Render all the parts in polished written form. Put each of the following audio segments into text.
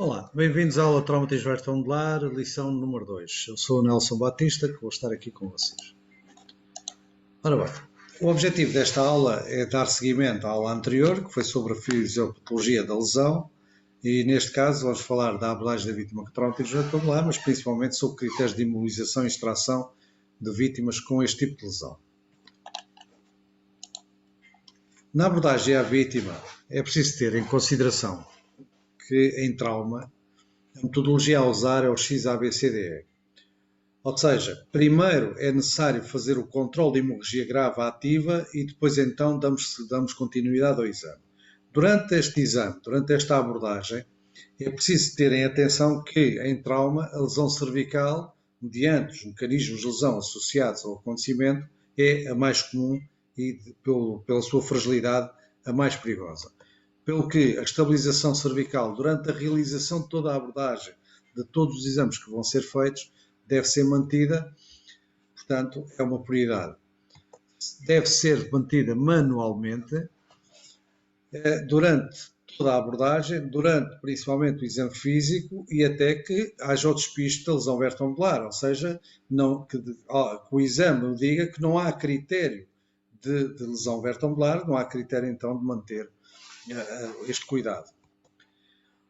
Olá, bem-vindos à aula Traumatismo Vertebral, lição número 2. Eu sou o Nelson Batista, que vou estar aqui com vocês. Ora bem, o objetivo desta aula é dar seguimento à aula anterior, que foi sobre a fisiopatologia da lesão, e neste caso vamos falar da abordagem da vítima com traumatismo vertebral, mas principalmente sobre critérios de imobilização e extração de vítimas com este tipo de lesão. Na abordagem à vítima, é preciso ter em consideração que em trauma a metodologia a usar é o XABCDE. Ou seja, primeiro é necessário fazer o controle de hemorragia grave ativa e depois então damos continuidade ao exame. Durante este exame, durante esta abordagem, é preciso terem atenção que em trauma a lesão cervical, mediante os mecanismos de lesão associados ao acontecimento, é a mais comum e, pela sua fragilidade, a mais perigosa. Pelo que a estabilização cervical, durante a realização de toda a abordagem, de todos os exames que vão ser feitos, deve ser mantida, portanto, é uma prioridade. Deve ser mantida manualmente durante toda a abordagem, durante principalmente o exame físico e até que haja o despiste da lesão vertebral, ou seja, que o exame diga que não há critério de lesão vertebral, não há critério então de manter este cuidado.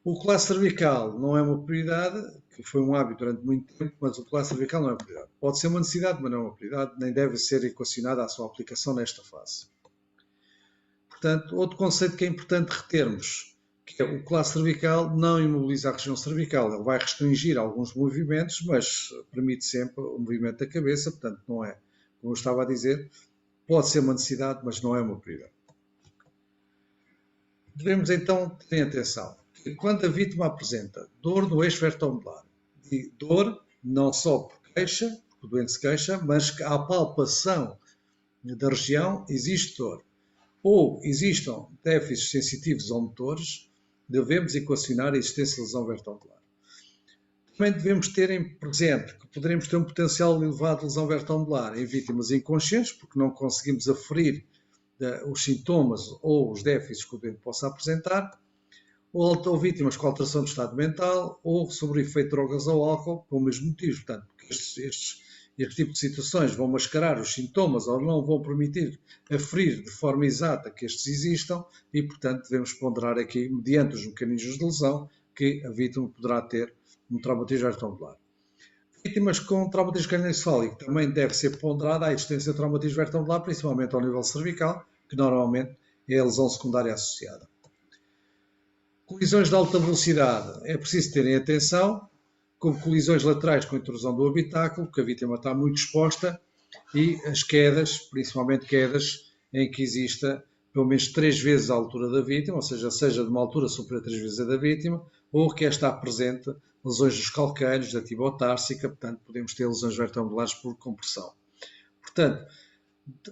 O colar cervical não é uma prioridade, que foi um hábito durante muito tempo, mas o colar cervical não é uma prioridade. Pode ser uma necessidade, mas não é uma prioridade, nem deve ser equacionada a sua aplicação nesta fase. Portanto, outro conceito que é importante retermos, que é o colar cervical não imobiliza a região cervical. Ele vai restringir alguns movimentos, mas permite sempre o movimento da cabeça, portanto, não é, como eu estava a dizer, pode ser uma necessidade, mas não é uma prioridade. Devemos então ter atenção que quando a vítima apresenta dor no eixo vertebral, e dor não só por queixa, porque o doente se queixa, mas que à palpação da região existe dor, ou existam déficits sensitivos ou motores, devemos equacionar a existência de lesão vertebral. Também devemos ter em presente que poderemos ter um potencial elevado de lesão vertebral em vítimas inconscientes, porque não conseguimos aferir os sintomas ou os déficits que o doente possa apresentar, ou vítimas com alteração de estado mental, ou sobre o efeito de drogas ou álcool, pelo mesmo motivo. Portanto, este tipo de situações vão mascarar os sintomas ou não vão permitir aferir de forma exata que estes existam e, portanto, devemos ponderar aqui, mediante os mecanismos de lesão, que a vítima poderá ter um traumatismo vertebral. Vítimas com traumatismo cranioencefálico também deve ser ponderada a existência de traumatismo vertebral, principalmente ao nível cervical, que normalmente é a lesão secundária associada. Colisões de alta velocidade, é preciso terem atenção, como colisões laterais com intrusão do habitáculo, porque a vítima está muito exposta, e as quedas, principalmente quedas em que exista pelo menos 3 vezes a altura da vítima, ou seja de uma altura superior a 3 vezes a da vítima, ou que está presente lesões dos calcários, da tibotársica, portanto podemos ter lesões vertebralares por compressão. Portanto,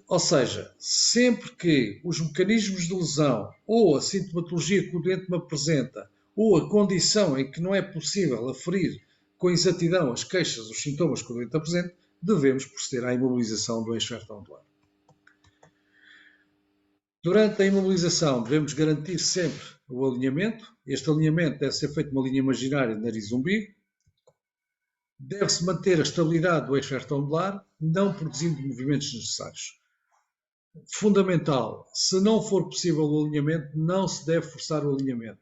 ou seja, sempre que os mecanismos de lesão ou a sintomatologia que o doente me apresenta ou a condição em que não é possível aferir com exatidão as queixas, os sintomas que o doente apresenta, devemos proceder à imobilização do eixo vertebral. Durante a imobilização devemos garantir sempre o alinhamento. Este alinhamento deve ser feito uma linha imaginária de nariz-umbigo. Deve-se manter a estabilidade do eixo vertebral, não produzindo movimentos desnecessários. Fundamental, se não for possível o alinhamento, não se deve forçar o alinhamento.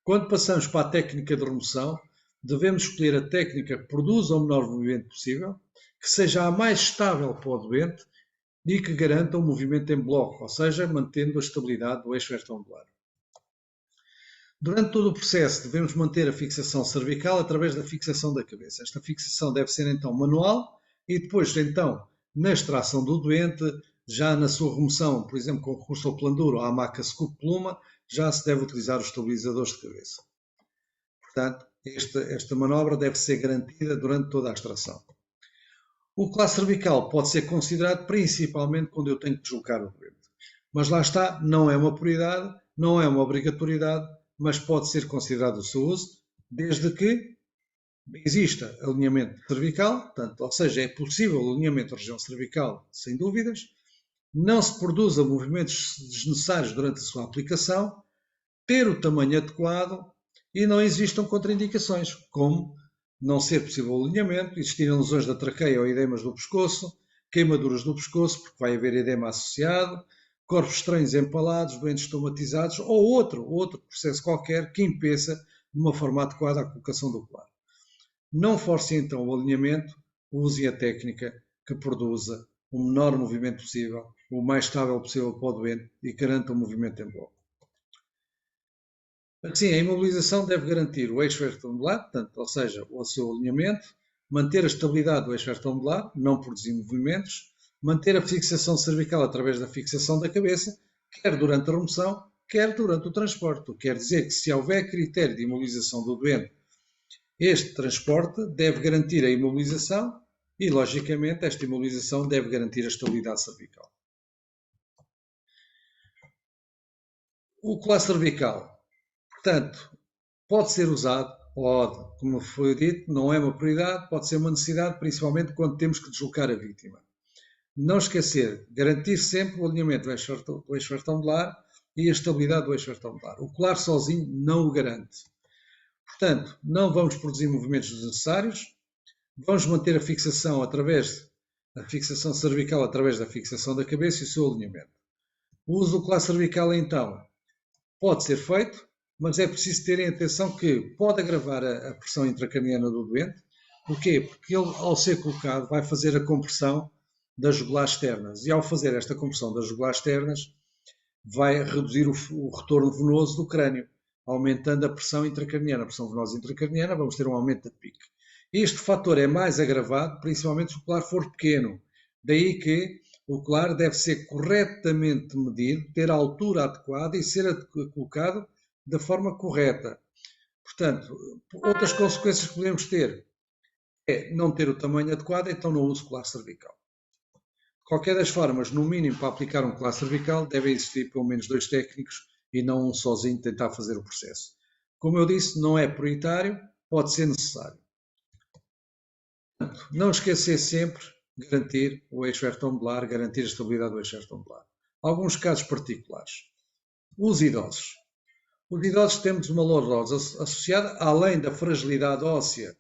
Quando passamos para a técnica de remoção, devemos escolher a técnica que produza o menor movimento possível, que seja a mais estável para o doente e que garanta um movimento em bloco, ou seja, mantendo a estabilidade do eixo vertebral. Durante todo o processo, devemos manter a fixação cervical através da fixação da cabeça. Esta fixação deve ser então manual e depois, então, na extração do doente, já na sua remoção, por exemplo, com recurso ao planduro ou à maca scoop-pluma, já se deve utilizar os estabilizadores de cabeça. Portanto, esta manobra deve ser garantida durante toda a extração. O colar cervical pode ser considerado principalmente quando eu tenho que deslocar o doente. Mas lá está, não é uma prioridade, não é uma obrigatoriedade, mas pode ser considerado o seu uso, desde que exista alinhamento cervical, portanto, ou seja, é possível o alinhamento da região cervical, sem dúvidas, não se produza movimentos desnecessários durante a sua aplicação, ter o tamanho adequado e não existam contraindicações, como não ser possível o alinhamento, existirem lesões da traqueia ou edemas do pescoço, queimaduras do pescoço, porque vai haver edema associado, corpos estranhos empalados, doentes estomatizados ou outro processo qualquer que impeça de uma forma adequada a colocação do colar. Não force então o alinhamento, use a técnica que produza o menor movimento possível, o mais estável possível para o doente e garanta o movimento em bloco. Assim, a imobilização deve garantir o eixo vertebral, portanto, ou seja, o seu alinhamento, manter a estabilidade do eixo vertebral, não produzir movimentos, manter a fixação cervical através da fixação da cabeça, quer durante a remoção, quer durante o transporte. O que quer dizer que se houver critério de imobilização do doente, este transporte deve garantir a imobilização e, logicamente, esta imobilização deve garantir a estabilidade cervical. O colar cervical, portanto, pode ser usado, pode, como foi dito, não é uma prioridade, pode ser uma necessidade, principalmente quando temos que deslocar a vítima. Não esquecer, garantir sempre o alinhamento do eixo vertebral e a estabilidade do eixo vertebral. O colar sozinho não o garante. Portanto, não vamos produzir movimentos desnecessários, vamos manter a fixação cervical através da fixação da cabeça e o seu alinhamento. O uso do colar cervical, então, pode ser feito, mas é preciso terem atenção que pode agravar a pressão intracraniana do doente. Porquê? Porque ele, ao ser colocado, vai fazer a compressão das jugulares externas. E ao fazer esta compressão das jugulares externas, vai reduzir o retorno venoso do crânio, aumentando a pressão intracraniana. A pressão venosa intracraniana, vamos ter um aumento da PIC. Este fator é mais agravado, principalmente se o colar for pequeno. Daí que o colar deve ser corretamente medido, ter a altura adequada e ser colocado da forma correta. Portanto, outras consequências que podemos ter é não ter o tamanho adequado, então não uso colar cervical. De qualquer das formas, no mínimo para aplicar um colar cervical, devem existir pelo menos 2 técnicos e não um sozinho tentar fazer o processo. Como eu disse, não é prioritário, pode ser necessário. Portanto, não esquecer sempre garantir o eixo vertebral, garantir a estabilidade do eixo vertebral. Alguns casos particulares. Os idosos. Os idosos temos uma lordose associada, além da fragilidade óssea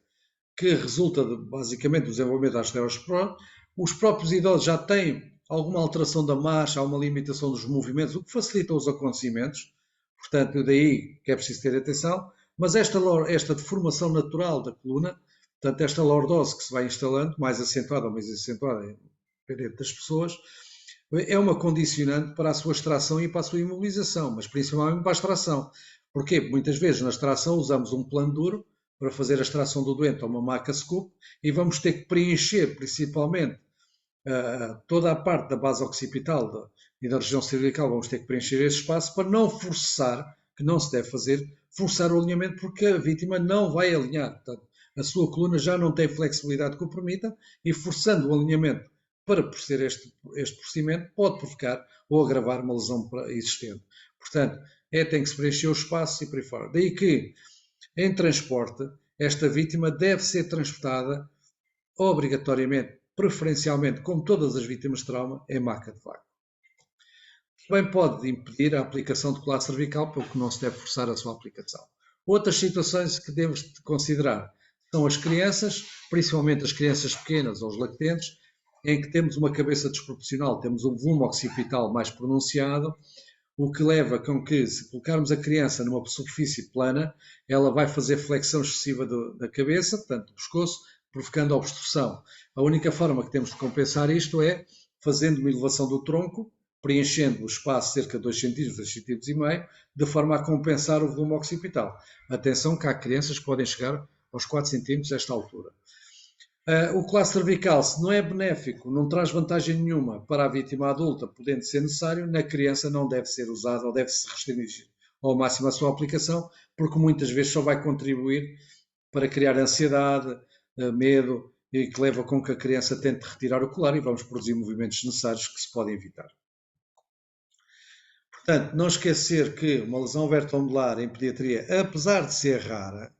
que resulta basicamente do desenvolvimento da osteoporose. Os próprios idosos já têm alguma alteração da marcha, alguma limitação dos movimentos, o que facilita os acontecimentos. Portanto, daí que é preciso ter atenção. Mas esta deformação natural da coluna, portanto, esta lordose que se vai instalando, mais acentuada ou menos acentuada, dependendo das pessoas, é uma condicionante para a sua extração e para a sua imobilização, mas principalmente para a extração. Porquê? Muitas vezes na extração usamos um plano duro para fazer a extração do doente a uma maca scoop e vamos ter que preencher principalmente toda a parte da base occipital e da região cervical, vamos ter que preencher esse espaço para não forçar, que não se deve fazer, forçar o alinhamento porque a vítima não vai alinhar. Portanto, a sua coluna já não tem flexibilidade que o permita e forçando o alinhamento para proceder este procedimento pode provocar ou agravar uma lesão existente. Portanto, tem que se preencher o espaço e por aí fora. Daí que, em transporte, esta vítima deve ser transportada obrigatoriamente, preferencialmente, como todas as vítimas de trauma, em maca de vácuo. Também pode impedir a aplicação de colar cervical, porque não se deve forçar a sua aplicação. Outras situações que devemos considerar são as crianças, principalmente as crianças pequenas ou os lactentes, em que temos uma cabeça desproporcional, temos um volume occipital mais pronunciado, o que leva com que, se colocarmos a criança numa superfície plana, ela vai fazer flexão excessiva da cabeça, portanto, do pescoço, provocando obstrução. A única forma que temos de compensar isto é fazendo uma elevação do tronco, preenchendo o espaço cerca de 2 cm, 2,5 cm, de forma a compensar o volume occipital. Atenção que há crianças que podem chegar aos 4 cm a esta altura. O colar cervical, se não é benéfico, não traz vantagem nenhuma para a vítima adulta, podendo ser necessário, na criança não deve ser usado ou deve-se restringir ao máximo a sua aplicação, porque muitas vezes só vai contribuir para criar ansiedade, medo, e que leva com que a criança tente retirar o colar e vamos produzir movimentos necessários que se podem evitar. Portanto, não esquecer que uma lesão vertebral em pediatria, apesar de ser rara,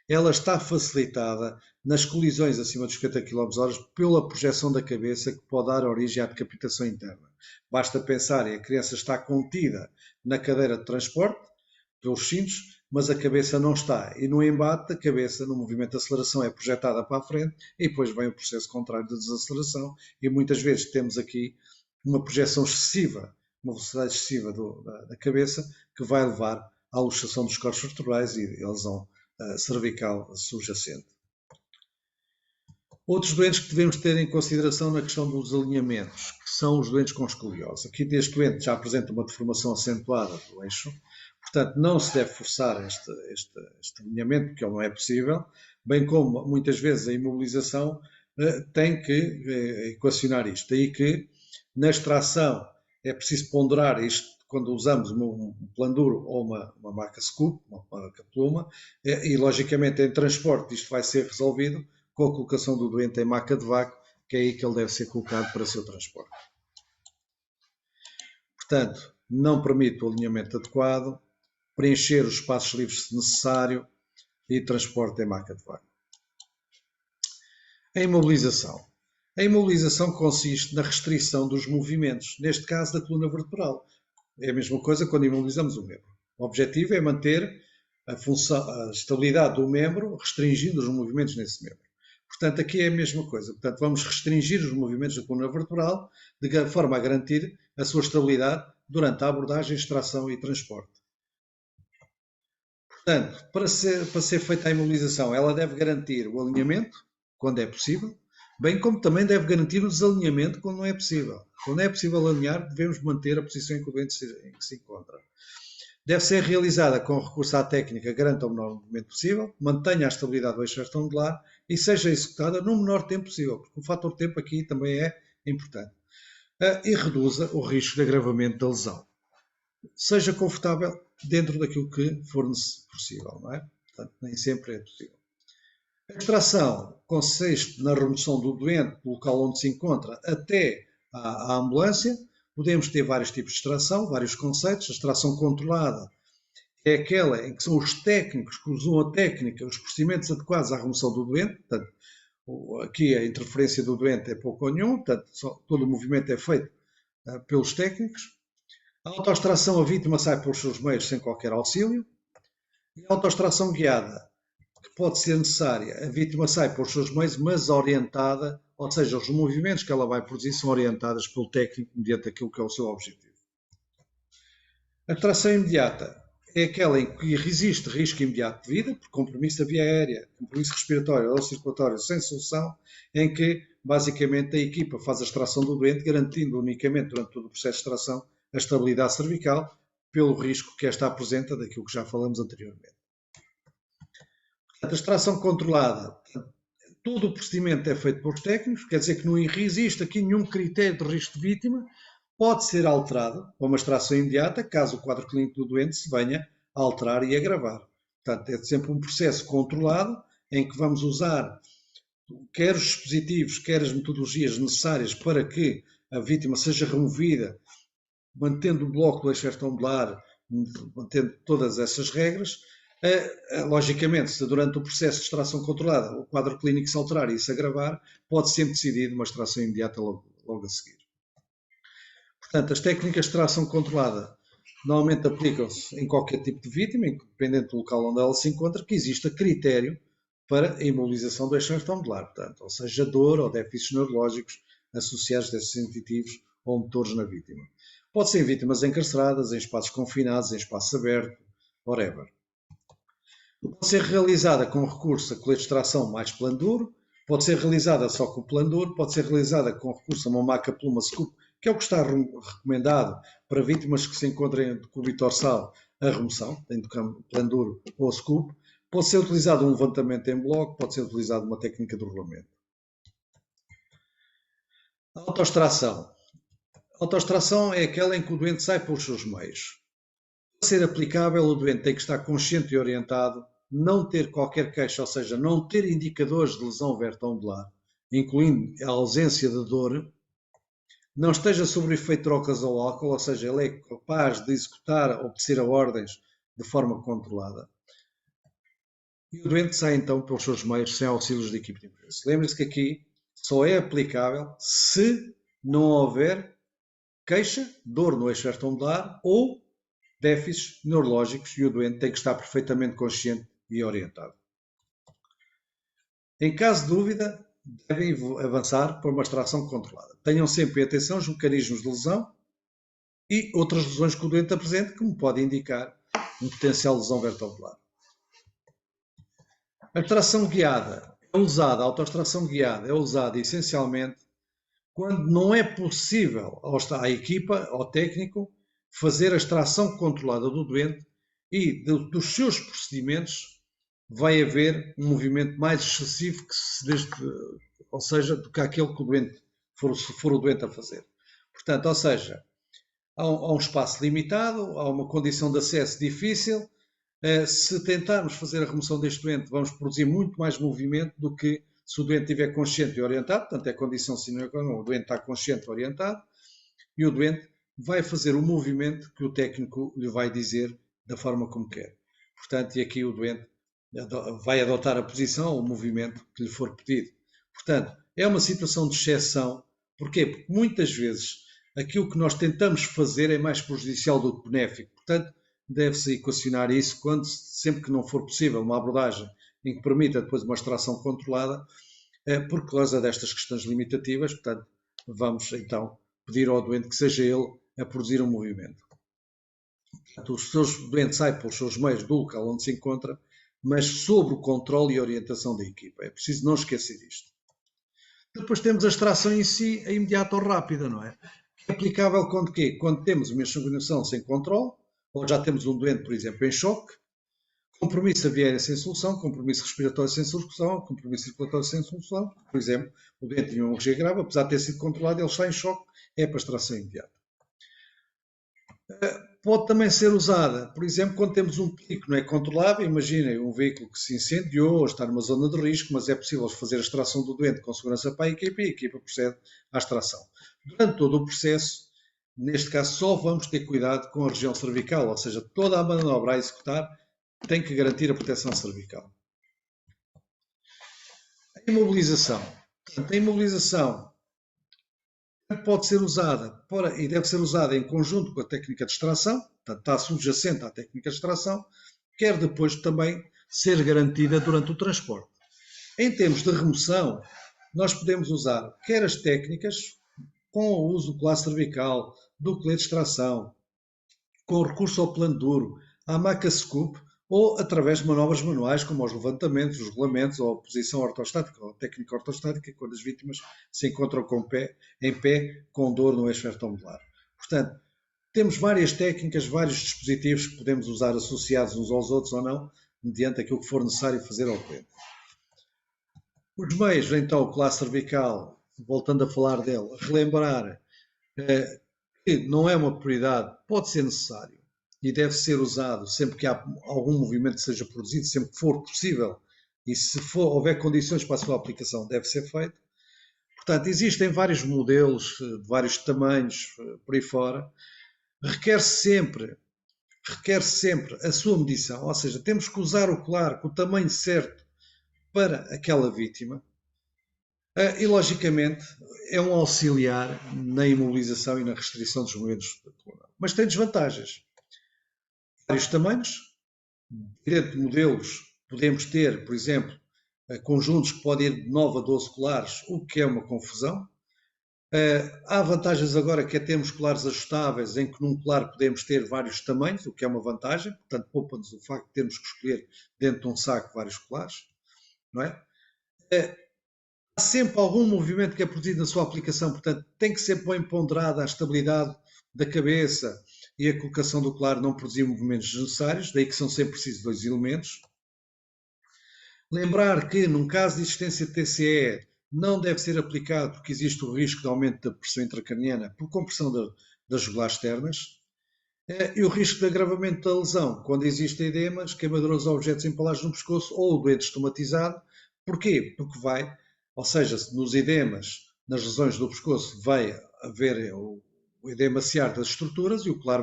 ela está facilitada nas colisões acima dos 50 km/h pela projeção da cabeça que pode dar origem à decapitação interna. Basta pensar, a criança está contida na cadeira de transporte, pelos cintos, mas a cabeça não está. E no embate, a cabeça, no movimento de aceleração, é projetada para a frente e depois vem o processo contrário de desaceleração. E muitas vezes temos aqui uma projeção excessiva, uma velocidade excessiva da cabeça, que vai levar à luxação dos corpos vertebrais e à lesão cervical subjacente. Outros doentes que devemos ter em consideração na questão dos alinhamentos, que são os doentes com escoliose. Aqui este doente já apresenta uma deformação acentuada do eixo, portanto não se deve forçar este alinhamento, porque ele não é possível, bem como muitas vezes a imobilização tem que equacionar isto. Daí que na extração é preciso ponderar isto quando usamos um plano duro ou uma maca scoop, uma maca pluma, e logicamente em transporte isto vai ser resolvido com a colocação do doente em maca de vácuo, que é aí que ele deve ser colocado para seu transporte. Portanto, não permite o alinhamento adequado, preencher os espaços livres se necessário e transporte em maca de vácuo. A imobilização. A imobilização consiste na restrição dos movimentos, neste caso da coluna vertebral. É a mesma coisa quando imobilizamos o membro. O objetivo é manter a estabilidade do membro, restringindo os movimentos nesse membro. Portanto, aqui é a mesma coisa. Portanto, vamos restringir os movimentos da coluna vertebral de forma a garantir a sua estabilidade durante a abordagem, extração e transporte. Portanto, para ser feita a imobilização, ela deve garantir o alinhamento, quando é possível, bem como também deve garantir o desalinhamento quando não é possível. Quando é possível alinhar, devemos manter a posição em que o doente se encontra. Deve ser realizada com recurso à técnica que garanta o menor movimento possível, mantenha a estabilidade do eixo retangular e seja executada no menor tempo possível, porque o fator tempo aqui também é importante. E reduza o risco de agravamento da lesão. Seja confortável dentro daquilo que for possível, não é? Portanto, nem sempre é possível. A extração consiste na remoção do doente do local onde se encontra até à ambulância. Podemos ter vários tipos de extração, vários conceitos. A extração controlada é aquela em que são os técnicos que usam a técnica, os procedimentos adequados à remoção do doente. Portanto, aqui a interferência do doente é pouco ou nenhum, portanto, todo o movimento é feito pelos técnicos. A autoextração, a vítima sai pelos seus meios sem qualquer auxílio. E a autoextração guiada, que pode ser necessária, a vítima sai pelos seus meios, mas orientada, ou seja, os movimentos que ela vai produzir são orientados pelo técnico mediante aquilo que é o seu objetivo. A extração imediata é aquela em que existe risco imediato de vida, por compromisso da via aérea, compromisso respiratório ou circulatório sem solução, em que basicamente a equipa faz a extração do doente, garantindo unicamente durante todo o processo de extração a estabilidade cervical, pelo risco que esta apresenta daquilo que já falamos anteriormente. Portanto, a extração controlada, todo o procedimento é feito por técnicos, quer dizer que não existe aqui nenhum critério de risco de vítima, pode ser alterado para uma extração imediata, caso o quadro clínico do doente se venha a alterar e agravar. Portanto, é sempre um processo controlado, em que vamos usar quer os dispositivos, quer as metodologias necessárias para que a vítima seja removida, mantendo o bloco do eixo retangular, mantendo todas essas regras. Logicamente, se durante o processo de extração controlada o quadro clínico se alterar e se agravar, pode sempre decidir uma extração imediata logo a seguir. Portanto, as técnicas de extração controlada normalmente aplicam-se em qualquer tipo de vítima, independente do local onde ela se encontra, que exista critério para a imobilização do eixo retangular, portanto, ou seja, dor ou déficits neurológicos associados a esses sensitivos ou motores na vítima. Pode ser em vítimas encarceradas, em espaços confinados, em espaço aberto, whatever. Pode ser realizada com recurso a colete de extração mais plano duro, pode ser realizada só com o plano duro, pode ser realizada com recurso a uma maca pluma scoop, que é o que está recomendado para vítimas que se encontrem de cúbito dorsal a remoção, tem plano duro ou scoop. Pode ser utilizado um levantamento em bloco, pode ser utilizado uma técnica de rolamento. A autoextração. A autoextração é aquela em que o doente sai pelos seus meios. Para ser aplicável, o doente tem que estar consciente e orientado, não ter qualquer queixa, ou seja, não ter indicadores de lesão vertebral, incluindo a ausência de dor, não esteja sob efeito de drogas ou álcool, ou seja, ele é capaz de executar, obedecer a ordens de forma controlada. E o doente sai então pelos seus meios sem auxílios de equipe de emergência. Lembre-se que aqui só é aplicável se não houver queixa, dor no eixo retangular ou déficits neurológicos e o doente tem que estar perfeitamente consciente e orientado. Em caso de dúvida, devem avançar para uma extração controlada. Tenham sempre atenção aos mecanismos de lesão e outras lesões que o doente apresente, que me podem indicar uma potencial lesão vertebral. A extração guiada é usada, a autoextração guiada é usada essencialmente quando não é possível à equipa, ao técnico, fazer a extração controlada do doente e dos seus procedimentos vai haver um movimento mais excessivo, ou seja, do que aquele que o doente for o doente a fazer. Portanto, ou seja, há um espaço limitado, há uma condição de acesso difícil. Se tentarmos fazer a remoção deste doente, vamos produzir muito mais movimento do que se o doente estiver consciente e orientado. Portanto, é condição sine qua non, o doente está consciente e orientado, e o doente vai fazer o movimento que o técnico lhe vai dizer da forma como quer. Portanto, e aqui o doente vai adotar a posição ou o movimento que lhe for pedido. Portanto, é uma situação de exceção. Porquê? Porque muitas vezes aquilo que nós tentamos fazer é mais prejudicial do que benéfico. Portanto, deve-se equacionar isso sempre que não for possível uma abordagem em que permita depois uma extração controlada, por causa destas questões limitativas. Portanto, vamos então pedir ao doente que seja ele a produzir um movimento. Portanto, o doente sai pelos seus meios do local onde se encontra, mas sob o controle e orientação da equipa. É preciso não esquecer isto. Depois temos a extração em si, a imediata ou rápida, não é? É aplicável quando quê? Quando temos uma sanguinação sem controle, ou já temos um doente, por exemplo, em choque, compromisso aviário sem solução, compromisso respiratório sem solução, compromisso circulatório sem solução. Por exemplo, o doente tinha uma hemorragia grave, apesar de ter sido controlado, ele está em choque, é para extração imediata. Pode também ser usada, por exemplo, quando temos um pico não é controlável. Imaginem um veículo que se incendiou ou está numa zona de risco, mas é possível fazer a extração do doente com segurança para a equipa e a equipa procede à extração. Durante todo o processo, neste caso, só vamos ter cuidado com a região cervical, ou seja, toda a manobra a executar tem que garantir a proteção cervical. A imobilização. Portanto, a imobilização pode ser usada e deve ser usada em conjunto com a técnica de extração, portanto, está subjacente à técnica de extração, quer depois também ser garantida durante o transporte. Em termos de remoção, nós podemos usar quer as técnicas com o uso do colado cervical, do colete de extração, com o recurso ao plano duro, à maca scoop, ou através de manobras manuais, como os levantamentos, os rolamentos, ou a posição ortostática, ou a técnica ortostática, quando as vítimas se encontram em pé com dor no eixo vertebral. Portanto, temos várias técnicas, vários dispositivos que podemos usar associados uns aos outros ou não, mediante aquilo que for necessário fazer ao doente. Os meios, então, o colado cervical, voltando a falar dele, relembrar que não é uma prioridade, pode ser necessário e deve ser usado sempre que há algum movimento que seja produzido, sempre que for possível, e se houver condições para a sua aplicação, deve ser feito. Portanto, existem vários modelos, de vários tamanhos, por aí fora. Requer sempre a sua medição, ou seja, temos que usar o colar com o tamanho certo para aquela vítima. E, logicamente, é um auxiliar na imobilização e na restrição dos movimentos da coluna. Mas tem desvantagens. Vários tamanhos. Dentro de modelos, podemos ter, por exemplo, conjuntos que podem ir de 9 a 12 colares, o que é uma confusão. Há vantagens agora que é termos colares ajustáveis, em que num colar podemos ter vários tamanhos, o que é uma vantagem. Portanto, poupa-nos o facto de termos que escolher dentro de um saco vários colares. Não é? Há sempre algum movimento que é produzido na sua aplicação, portanto, tem que ser bem ponderada a estabilidade da cabeça e a colocação do colar, não produzir movimentos desnecessários, daí que são sempre precisos 2 elementos. Lembrar que, num caso de existência de TCE, não deve ser aplicado porque existe o risco de aumento da pressão intracraniana por compressão das jugulares externas, e o risco de agravamento da lesão, quando existem edemas, queimaduras de objetos empalados no pescoço ou o doente estomatizado. Porquê? Porque ou seja, nos edemas, nas lesões do pescoço, vai haver o edema ciar das estruturas e o colar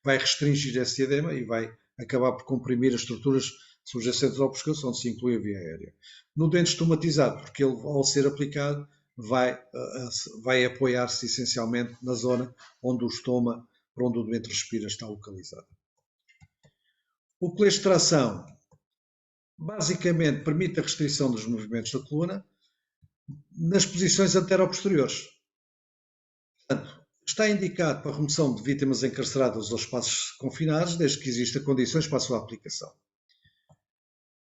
vai restringir esse edema e vai acabar por comprimir as estruturas subjacentes ao pescoço, onde se inclui a via aérea. No dente estomatizado, porque ele, ao ser aplicado, vai apoiar-se essencialmente na zona onde o estômago, por onde o doente respira, está localizado. O colete de tração basicamente permite a restrição dos movimentos da coluna nas posições antero-posteriores. Portanto, está indicado para a remoção de vítimas encarceradas ou espaços confinados, desde que existam condições para a sua aplicação.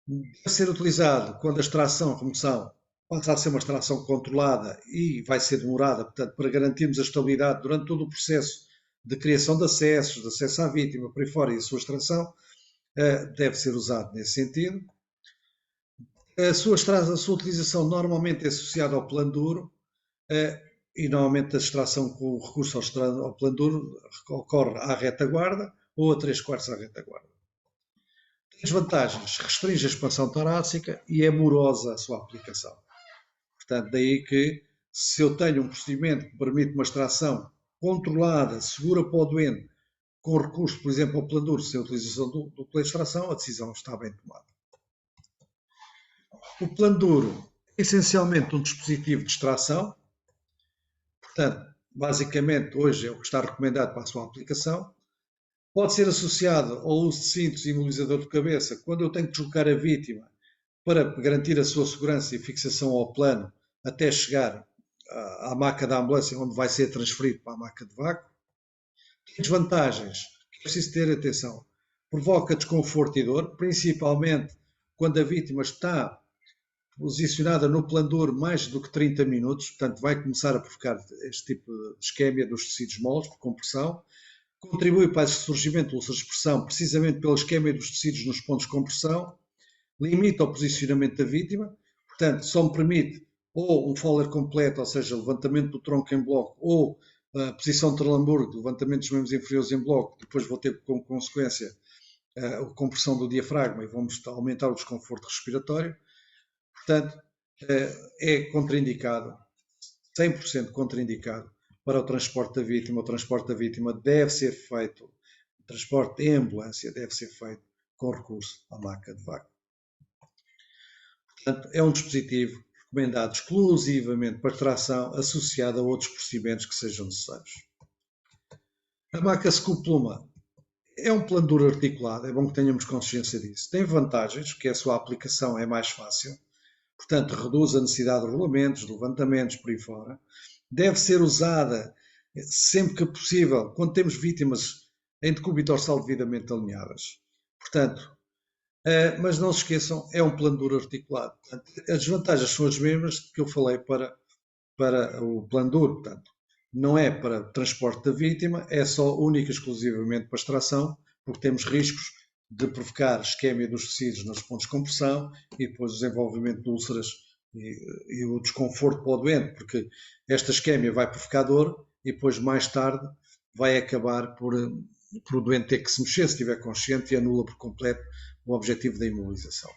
Deve ser utilizado quando a extração, remoção, passa a ser uma extração controlada e vai ser demorada, portanto, para garantirmos a estabilidade durante todo o processo de criação de acessos, de acesso à vítima, por aí fora, e a sua extração, deve ser usado nesse sentido. A sua utilização normalmente é associada ao plano duro, e normalmente a extração com o recurso ao plano duro ocorre à retaguarda ou a 3/4 à retaguarda. Desvantagens: restringe a expansão torácica e é morosa a sua aplicação. Portanto, daí que, se eu tenho um procedimento que permite uma extração controlada, segura para o doente, com recurso, por exemplo, ao plano duro, sem a utilização do colete de extração, a decisão está bem tomada. O plano duro é essencialmente um dispositivo de extração. Portanto, basicamente, hoje é o que está recomendado para a sua aplicação. Pode ser associado ao uso de cintos e imobilizador de cabeça quando eu tenho que deslocar a vítima para garantir a sua segurança e fixação ao plano até chegar à maca da ambulância, onde vai ser transferido para a maca de vácuo. Tem desvantagens, é preciso ter atenção. Provoca desconforto e dor, principalmente quando a vítima está posicionada no plano duro mais do que 30 minutos, portanto vai começar a provocar este tipo de isquémia dos tecidos moles por compressão. Contribui para o surgimento de úlceras de pressão precisamente pela isquémia dos tecidos nos pontos de compressão. Limita o posicionamento da vítima, portanto só me permite ou um Fowler completo, ou seja, levantamento do tronco em bloco, ou a posição de Trelleborg, levantamento dos membros inferiores em bloco. Depois vou ter como consequência a compressão do diafragma e vamos aumentar o desconforto respiratório. Portanto, é contraindicado, 100% contraindicado para o transporte da vítima. O transporte da vítima deve ser feito, o transporte em ambulância deve ser feito com recurso à maca de vácuo. Portanto, é um dispositivo recomendado exclusivamente para tração, associado a outros procedimentos que sejam necessários. A maca Scopluma é um plano duro articulado, é bom que tenhamos consciência disso. Tem vantagens, que a sua aplicação é mais fácil, portanto reduz a necessidade de rolamentos, de levantamentos por aí fora. Deve ser usada sempre que possível, quando temos vítimas em decúbito dorsal devidamente alinhadas. Portanto, mas não se esqueçam, é um plano duro articulado. Portanto, as desvantagens são as mesmas que eu falei para o plano duro. Portanto, não é para transporte da vítima, é só única e exclusivamente para extração, porque temos riscos de provocar isquémia dos tecidos nos pontos de compressão e depois o desenvolvimento de úlceras e o desconforto para o doente, porque esta isquémia vai provocar dor e depois mais tarde vai acabar por o doente ter que se mexer se estiver consciente e anula por completo o objetivo da imobilização.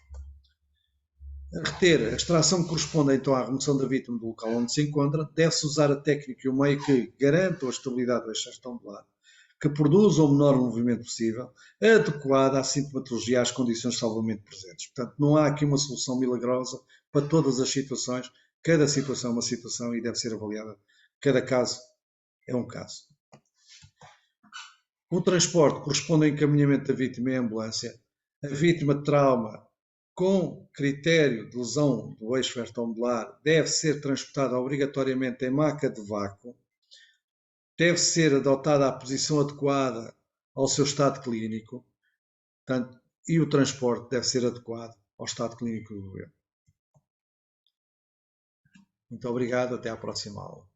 A reter, a extração corresponde então à remoção da vítima do local onde se encontra. Deve-se usar a técnica e o meio que garantam a estabilidade do eixo angular, que produza o menor movimento possível, adequada à sintomatologia, às condições de salvamento presentes. Portanto, não há aqui uma solução milagrosa para todas as situações. Cada situação é uma situação e deve ser avaliada. Cada caso é um caso. O transporte corresponde ao encaminhamento da vítima em ambulância. A vítima de trauma com critério de lesão do eixo vertebral deve ser transportada obrigatoriamente em maca de vácuo. Deve ser adotada a posição adequada ao seu estado clínico, portanto, e o transporte deve ser adequado ao estado clínico do doente. Muito obrigado, até à próxima aula.